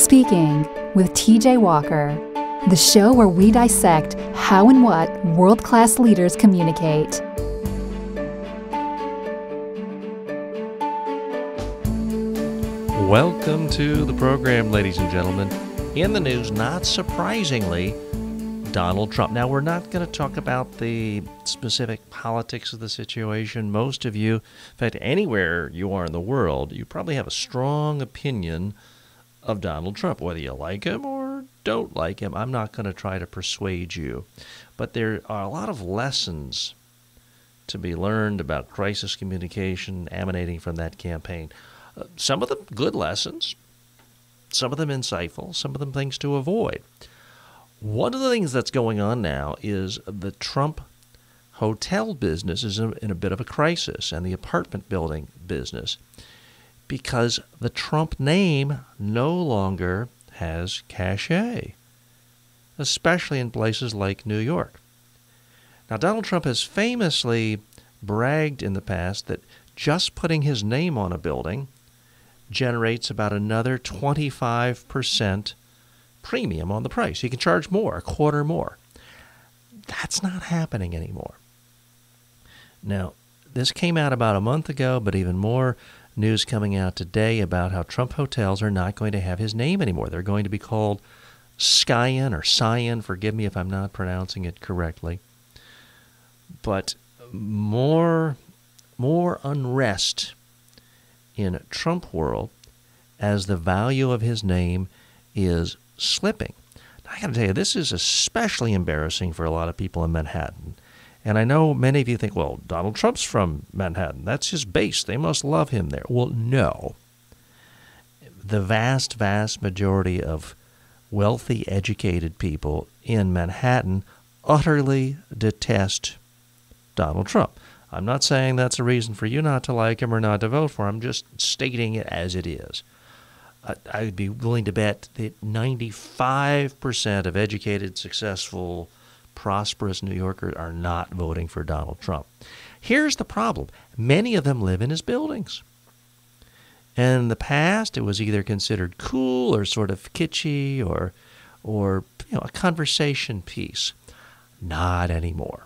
Speaking with TJ Walker, the show where we dissect how and what world-class leaders communicate. Welcome to the program, ladies and gentlemen. In the news, not surprisingly, Donald Trump. Now, we're not going to talk about the specific politics of the situation. Most of you, in fact, anywhere you are in the world, you probably have a strong opinion of Donald Trump, whether you like him or don't like him. I'm not going to try to persuade you. But there are a lot of lessons to be learned about crisis communication emanating from that campaign. Some of them good lessons, some of them insightful, some of them things to avoid. One of the things that's going on now is the Trump hotel business is in a bit of a crisis, and the apartment building business, because the Trump name no longer has cachet, especially in places like New York. Now, Donald Trump has famously bragged in the past that just putting his name on a building generates about another 25% premium on the price. He can charge more, a quarter more. That's not happening anymore. Now, this came out about a month ago, but even more news coming out today about how Trump hotels are not going to have his name anymore. They're going to be called Skyen or Cyan. Forgive me if I'm not pronouncing it correctly. But more unrest in Trump world as the value of his name is slipping. Now, I got to tell you, this is especially embarrassing for a lot of people in Manhattan. And I know many of you think, well, Donald Trump's from Manhattan. That's his base. They must love him there. Well, no. The vast, vast majority of wealthy, educated people in Manhattan utterly detest Donald Trump. I'm not saying that's a reason for you not to like him or not to vote for him. I'm just stating it as it is. I would be willing to bet that 95% of educated, successful, prosperous New Yorkers are not voting for Donald Trump. Here's the problem. Many of them live in his buildings. And in the past, it was either considered cool or sort of kitschy or a conversation piece. Not anymore.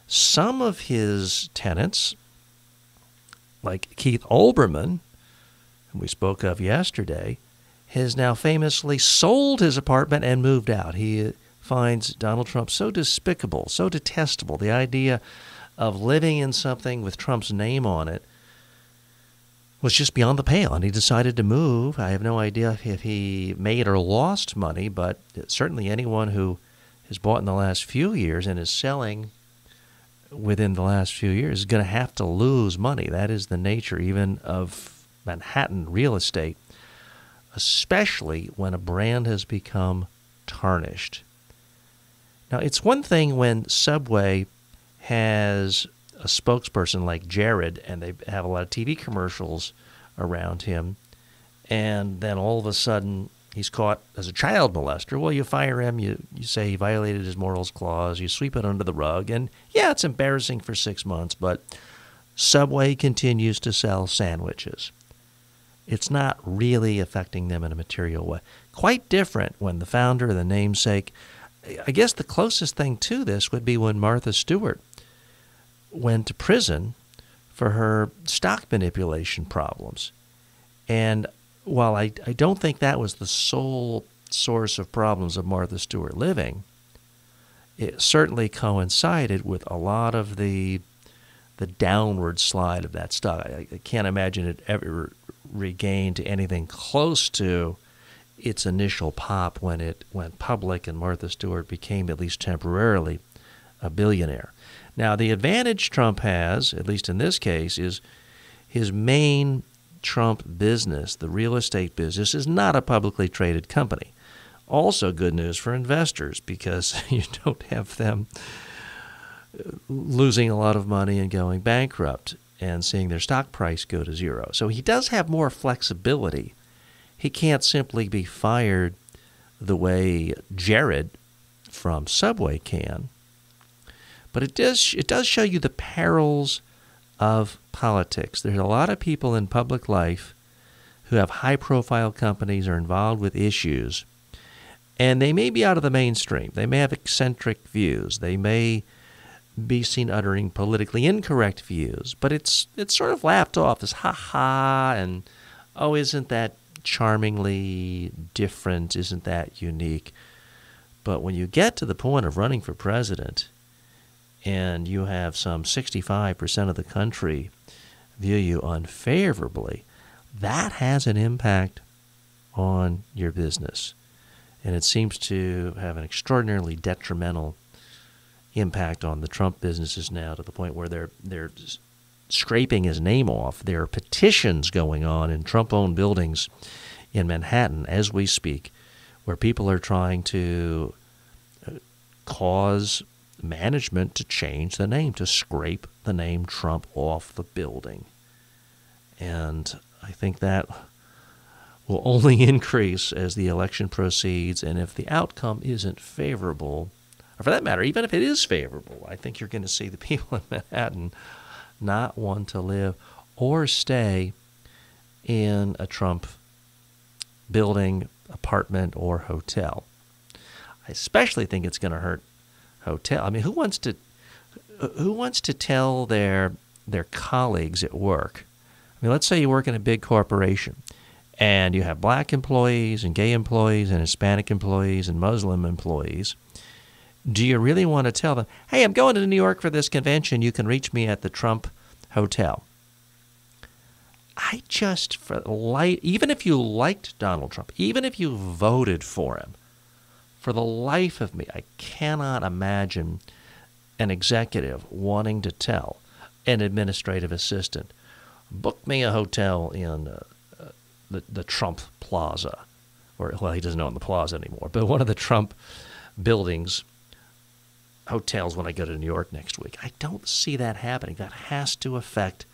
Some of his tenants, like Keith Olbermann, whom we spoke of yesterday, has now famously sold his apartment and moved out. He finds Donald Trump so despicable, so detestable. The idea of living in something with Trump's name on it was just beyond the pale, and he decided to move. I have no idea if he made or lost money, but certainly anyone who has bought in the last few years and is selling within the last few years is going to have to lose money. That is the nature even of Manhattan real estate, especially when a brand has become tarnished. Now, it's one thing when Subway has a spokesperson like Jared, and they have a lot of TV commercials around him, and then all of a sudden he's caught as a child molester. Well, you fire him, you say he violated his morals clause, you sweep it under the rug, and yeah, it's embarrassing for 6 months, but Subway continues to sell sandwiches. It's not really affecting them in a material way. Quite different when the founder, the namesake, I guess the closest thing to this would be when Martha Stewart went to prison for her stock manipulation problems. And while I don't think that was the sole source of problems of Martha Stewart living, it certainly coincided with a lot of the downward slide of that stock. I can't imagine it ever regained anything close to its initial pop when it went public and Martha Stewart became, at least temporarily, a billionaire. Now, the advantage Trump has, at least in this case, is his main Trump business, the real estate business, is not a publicly traded company. Also good news for investors because you don't have them losing a lot of money and going bankrupt and seeing their stock price go to zero. So he does have more flexibility. He can't simply be fired the way Jared from Subway can. But it does show you the perils of politics. There's a lot of people in public life who have high-profile companies, are involved with issues, and they may be out of the mainstream. They may have eccentric views. They may be seen uttering politically incorrect views, but it's sort of laughed off as ha-ha, and, oh, isn't that charmingly different? Isn't that unique? But when you get to the point of running for president and you have some 65% of the country view you unfavorably, that has an impact on your business. And it seems to have an extraordinarily detrimental impact on the Trump businesses now, to the point where they're scraping his name off. There are petitions going on in Trump-owned buildings in Manhattan as we speak, where people are trying to cause management to change the name, to scrape the name Trump off the building. And I think that will only increase as the election proceeds, and if the outcome isn't favorable, or for that matter, even if it is favorable, I think you're going to see the people in Manhattan not want to live or stay in a Trump building, apartment, or hotel. I especially think it's going to hurt hotel. I mean, who wants to tell their colleagues at work? I mean, let's say you work in a big corporation, and you have black employees and gay employees and Hispanic employees and Muslim employees. Do you really want to tell them, hey, I'm going to New York for this convention. You can reach me at the Trump Hotel? Even if you liked Donald Trump, even if you voted for him, for the life of me, I cannot imagine an executive wanting to tell an administrative assistant, book me a hotel in the Trump Plaza, or, well, he doesn't own the plaza anymore, but one of the Trump buildings, hotels when I go to New York next week. I don't see that happening. That has to affect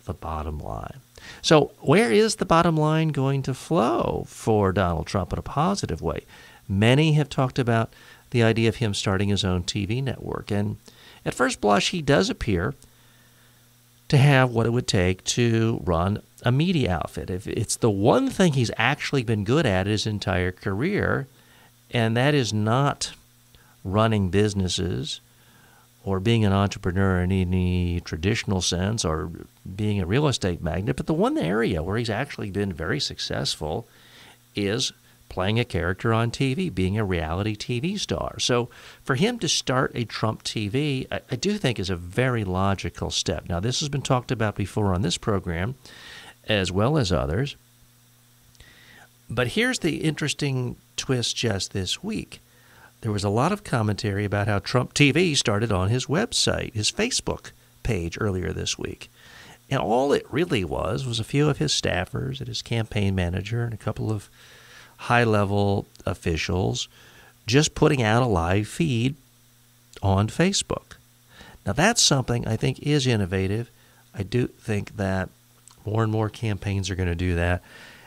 the bottom line. So where is the bottom line going to flow for Donald Trump in a positive way? Many have talked about the idea of him starting his own TV network, and at first blush, he does appear to have what it would take to run a media outfit. If it's the one thing he's actually been good at his entire career, and that is not running businesses or being an entrepreneur in any traditional sense or being a real estate magnate, but the one area where he's actually been very successful is playing a character on TV, being a reality TV star. So for him to start a Trump TV, I do think is a very logical step. Now, this has been talked about before on this program, as well as others. But here's the interesting twist just this week. There was a lot of commentary about how Trump TV started on his website, his Facebook page earlier this week. And all it really was a few of his staffers and his campaign manager and a couple of high-level officials just putting out a live feed on Facebook. Now, that's something I think is innovative. I do think that more and more campaigns are going to do that.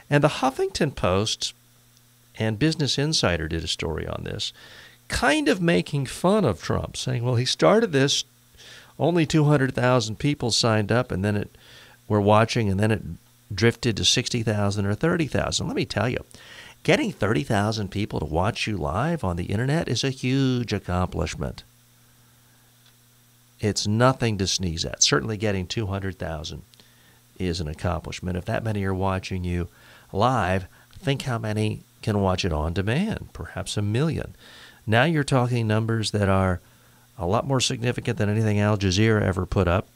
And the Huffington Post and Business Insider did a story on this, kind of making fun of Trump, saying, well, he started this, only 200,000 people signed up, and then were watching, and then it drifted to 60,000 or 30,000. Let me tell you, getting 30,000 people to watch you live on the internet is a huge accomplishment. It's nothing to sneeze at. Certainly getting 200,000 is an accomplishment. If that many are watching you live, think how many can watch it on demand, perhaps 1 million. Now you're talking numbers that are a lot more significant than anything Al Jazeera ever put up,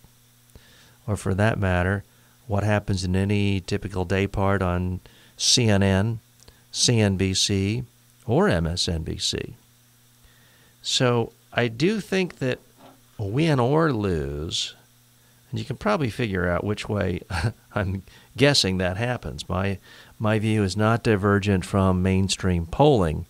or for that matter, what happens in any typical day part on CNN, CNBC, or MSNBC. So I do think that win or lose, and you can probably figure out which way I'm guessing that happens. My view is not divergent from mainstream polling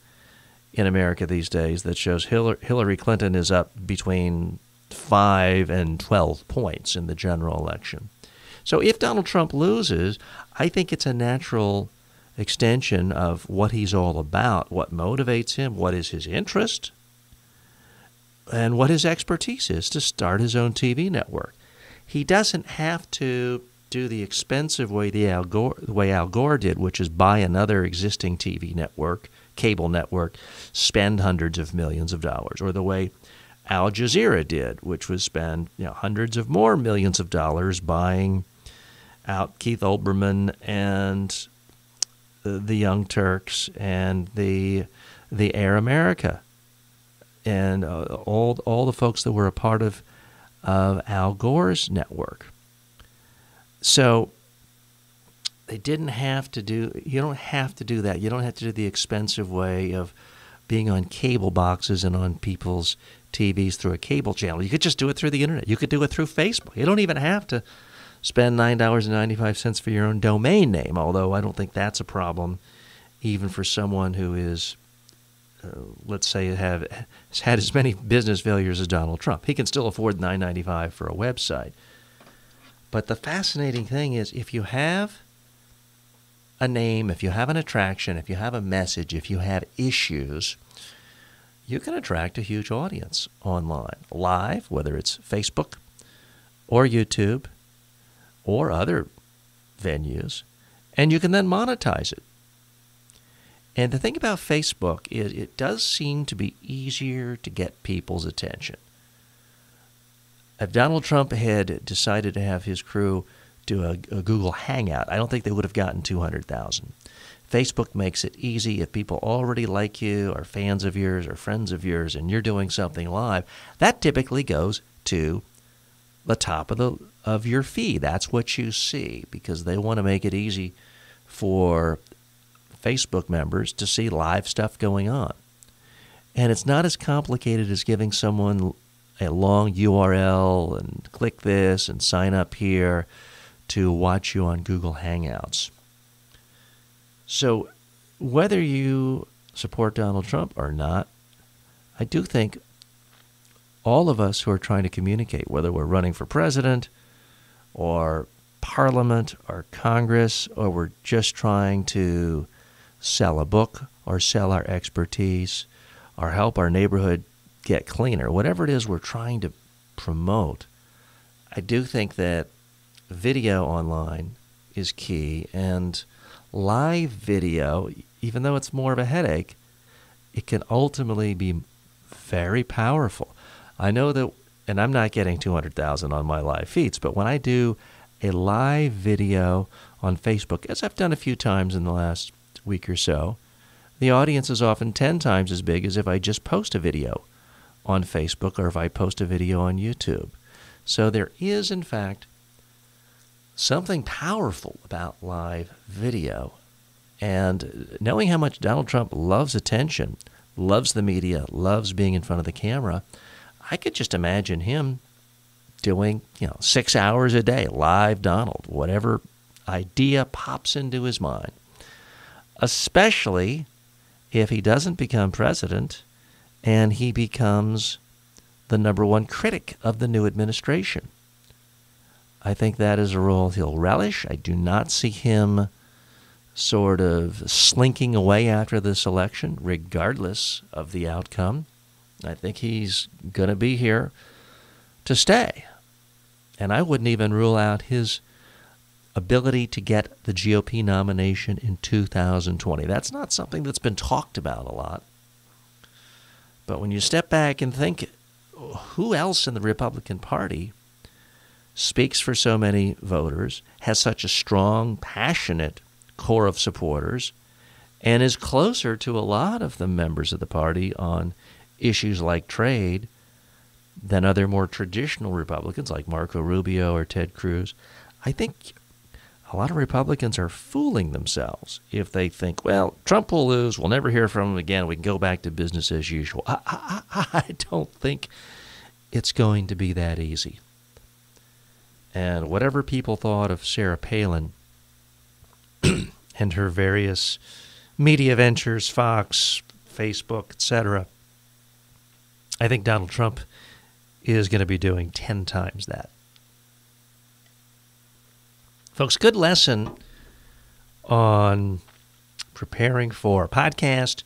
in America these days that shows Hillary Clinton is up between 5 and 12 points in the general election. So if Donald Trump loses, I think it's a natural extension of what he's all about, what motivates him, what is his interest, and what his expertise is to start his own TV network. He doesn't have to do the expensive way the way Al Gore did, which is buy another existing TV network, cable network, spend hundreds of millions of dollars, or the way Al Jazeera did, which was spend hundreds of more millions of dollars buying out Keith Olbermann and the Young Turks and the Air America and all the folks that were a part of Al Gore's network. So they didn't have to do. You don't have to do that. You don't have to do the expensive way of being on cable boxes and on people's TVs through a cable channel. You could just do it through the internet. You could do it through Facebook. You don't even have to spend $9.95 for your own domain name, although I don't think that's a problem even for someone who is, let's say, has had as many business failures as Donald Trump. He can still afford $9.95 for a website. But the fascinating thing is, if you have a name, if you have an attraction, if you have a message, if you have issues, you can attract a huge audience online, live, whether it's Facebook or YouTube or other venues, and you can then monetize it. And the thing about Facebook is it does seem to be easier to get people's attention. If Donald Trump had decided to have his crew do a Google Hangout, I don't think they would have gotten 200,000. Facebook makes it easy. If people already like you, are fans of yours, or friends of yours, and you're doing something live, that typically goes to the top of your feed. That's what you see, because they want to make it easy for Facebook members to see live stuff going on. And it's not as complicated as giving someone a long URL and click this and sign up here to watch you on Google Hangouts. So whether you support Donald Trump or not, I do think all of us who are trying to communicate, whether we're running for president or Parliament or Congress, or we're just trying to sell a book or sell our expertise or help our neighborhood get cleaner, whatever it is we're trying to promote, I do think that video online is key. And live video, even though it's more of a headache, it can ultimately be very powerful. I know that, and I'm not getting 200,000 on my live feeds, but when I do a live video on Facebook, as I've done a few times in the last week or so, the audience is often 10 times as big as if I just post a video on Facebook or if I post a video on YouTube. So there is, in fact, something powerful about live video. And knowing how much Donald Trump loves attention, loves the media, loves being in front of the camera, I could just imagine him doing, 6 hours a day, live Donald, whatever idea pops into his mind. Especially if he doesn't become president and he becomes the number one critic of the new administration. I think that is a role he'll relish. I do not see him sort of slinking away after this election, regardless of the outcome. I think he's going to be here to stay. And I wouldn't even rule out his ability to get the GOP nomination in 2020. That's not something that's been talked about a lot. But when you step back and think, who else in the Republican Party speaks for so many voters, has such a strong, passionate core of supporters, and is closer to a lot of the members of the party on issues like trade than other more traditional Republicans like Marco Rubio or Ted Cruz, I think a lot of Republicans are fooling themselves if they think, well, Trump will lose, we'll never hear from him again, we can go back to business as usual. I don't think it's going to be that easy. And whatever people thought of Sarah Palin and her various media ventures, Fox, Facebook, etc., I think Donald Trump is going to be doing 10 times that. Folks, good lesson on preparing for podcast,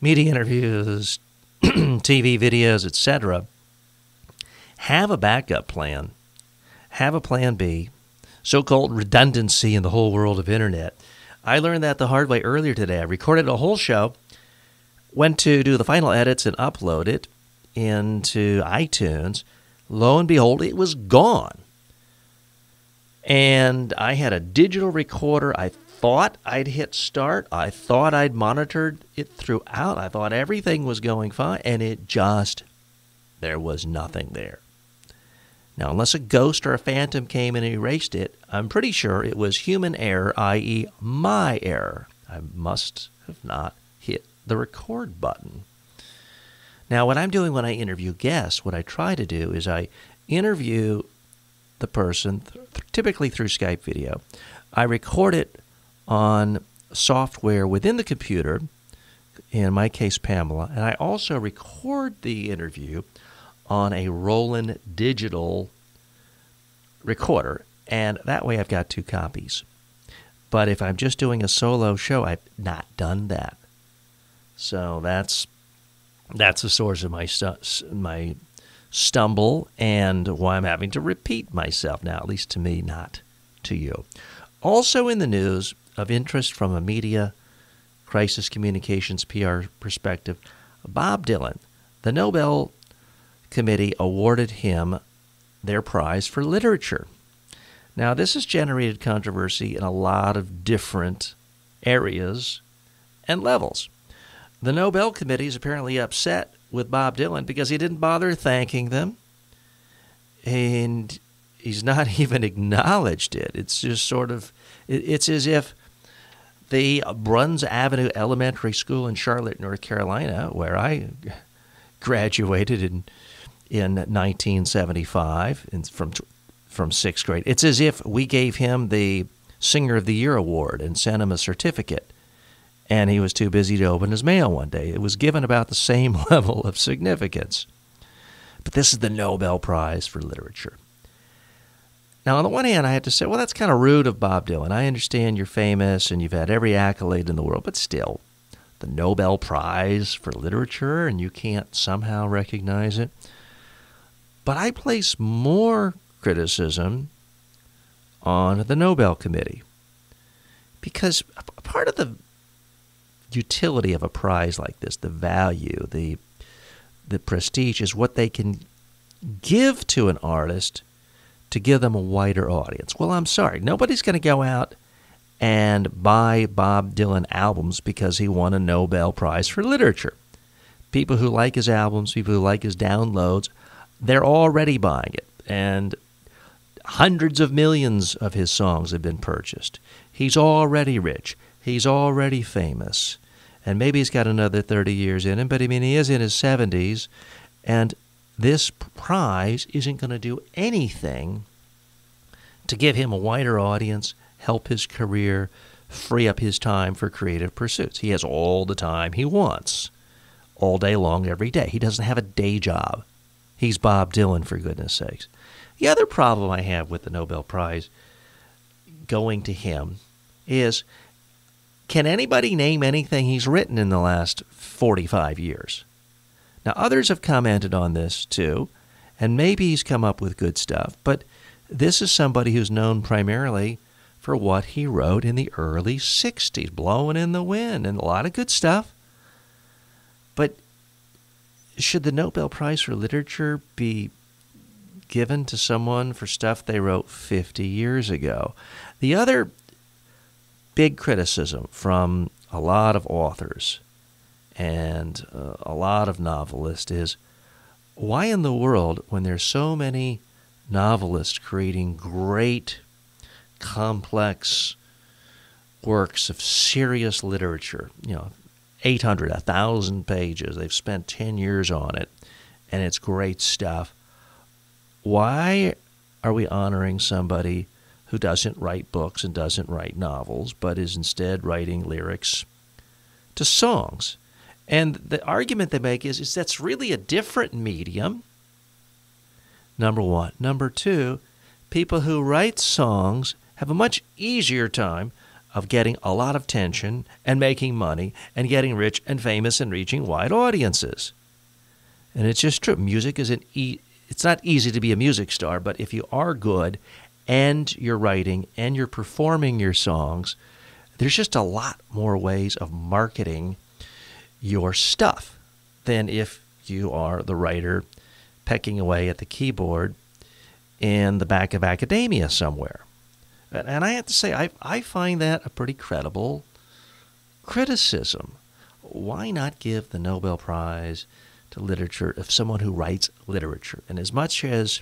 media interviews, TV videos, etc. Have a backup plan. Have a plan B. so-called redundancy in the whole world of internet. I learned that the hard way earlier today. I recorded a whole show, went to do the final edits and upload it into iTunes. Lo and behold, it was gone. And I had a digital recorder. I thought I'd hit start. I thought I'd monitored it throughout. I thought everything was going fine, and there was nothing there. Now, unless a ghost or a phantom came and erased it, I'm pretty sure it was human error, i.e. my error. I must have not hit the record button. Now, what I'm doing when I interview guests, what I try to do is I interview the person, typically through Skype video. I record it on software within the computer, in my case, Pamela, and I also record the interview on a Roland digital recorder, and that way I've got 2 copies. But if I'm just doing a solo show, I've not done that. So that's the source of my stumble and why I'm having to repeat myself now, at least to me, not to you. Also in the news, of interest from a media, crisis communications, PR perspective, Bob Dylan, the Nobel Committee awarded him their prize for literature. Now, this has generated controversy in a lot of different areas and levels. The Nobel Committee is apparently upset with Bob Dylan because he didn't bother thanking them, and he's not even acknowledged it. It's just sort of, it's as if the Bruns Avenue Elementary School in Charlotte, North Carolina, where I graduated in 1975 from 6th grade. It's as if we gave him the Singer of the Year award and sent him a certificate, and he was too busy to open his mail one day. It was given about the same level of significance. But this is the Nobel Prize for Literature. Now, on the one hand, I had to say, well, that's kind of rude of Bob Dylan. I understand you're famous and you've had every accolade in the world, but still, the Nobel Prize for Literature, and you can't somehow recognize it. But I place more criticism on the Nobel Committee, because part of the utility of a prize like this, the value, the prestige, is what they can give to an artist to give them a wider audience. Well, I'm sorry, nobody's going to go out and buy Bob Dylan albums because he won a Nobel Prize for Literature. People who like his albums, people who like his downloads, they're already buying it, and hundreds of millions of his songs have been purchased. He's already rich. He's already famous. And maybe he's got another 30 years in him, but I mean, he is in his 70s, and this prize isn't going to do anything to give him a wider audience, help his career, free up his time for creative pursuits. He has all the time he wants, all day long, every day. He doesn't have a day job. He's Bob Dylan, for goodness sakes. The other problem I have with the Nobel Prize going to him is, can anybody name anything he's written in the last 45 years? Now, others have commented on this too, and maybe he's come up with good stuff, but this is somebody who's known primarily for what he wrote in the early 60s, Blowing in the Wind, and a lot of good stuff. But should the Nobel Prize for Literature be given to someone for stuff they wrote 50 years ago? The other big criticism from a lot of authors and a lot of novelists is, why in the world, when there's so many novelists creating great, complex works of serious literature, 800, 1,000 pages, they've spent 10 years on it, and it's great stuff, why are we honoring somebody who doesn't write books and doesn't write novels, but is instead writing lyrics to songs? And the argument they make is that's really a different medium, number one. Number two, people who write songs have a much easier time of getting a lot of attention and making money and getting rich and famous and reaching wide audiences. And it's just true. Music is it's not easy to be a music star, but if you are good and you're writing and you're performing your songs, there's just a lot more ways of marketing your stuff than if you are the writer pecking away at the keyboard in the back of academia somewhere. And I have to say, I find that a pretty credible criticism. Why not give the Nobel Prize to literature if someone who writes literature? And as much as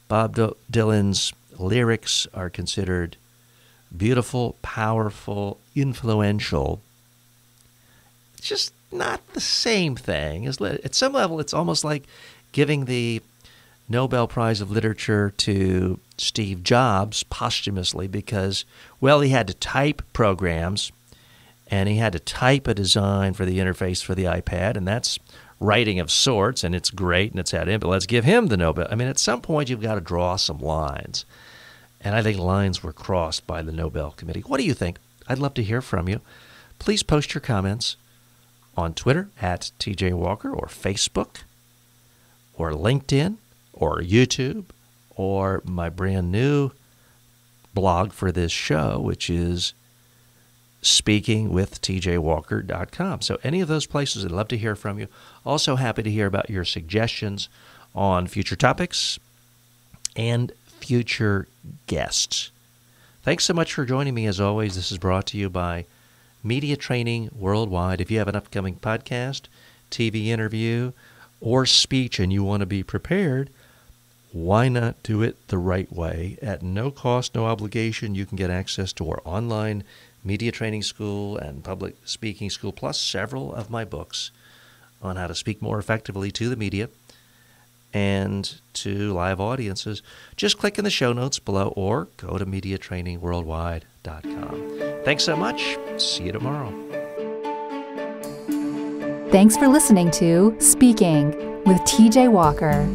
Bob Dylan's lyrics are considered beautiful, powerful, influential, it's just not the same thing. At some level, it's almost like giving the Nobel Prize of Literature to Steve Jobs posthumously because, well, he had to type programs and he had to type a design for the interface for the iPad, and that's writing of sorts, and it's great, and it's had impact. Let's give him the Nobel. I mean, at some point, you've got to draw some lines, and I think lines were crossed by the Nobel Committee. What do you think? I'd love to hear from you. Please post your comments on Twitter at TJ Walker, or Facebook, or LinkedIn, or YouTube, or my brand new blog for this show, which is speakingwithtjwalker.com. So any of those places, I'd love to hear from you. Also happy to hear about your suggestions on future topics and future guests. Thanks so much for joining me. As always, this is brought to you by Media Training Worldwide. If you have an upcoming podcast, TV interview, or speech and you want to be prepared, why not do it the right way? At no cost, no obligation, you can get access to our online media training school and public speaking school, plus several of my books on how to speak more effectively to the media and to live audiences. Just click in the show notes below or go to mediatrainingworldwide.com. Thanks so much. See you tomorrow. Thanks for listening to Speaking with TJ Walker.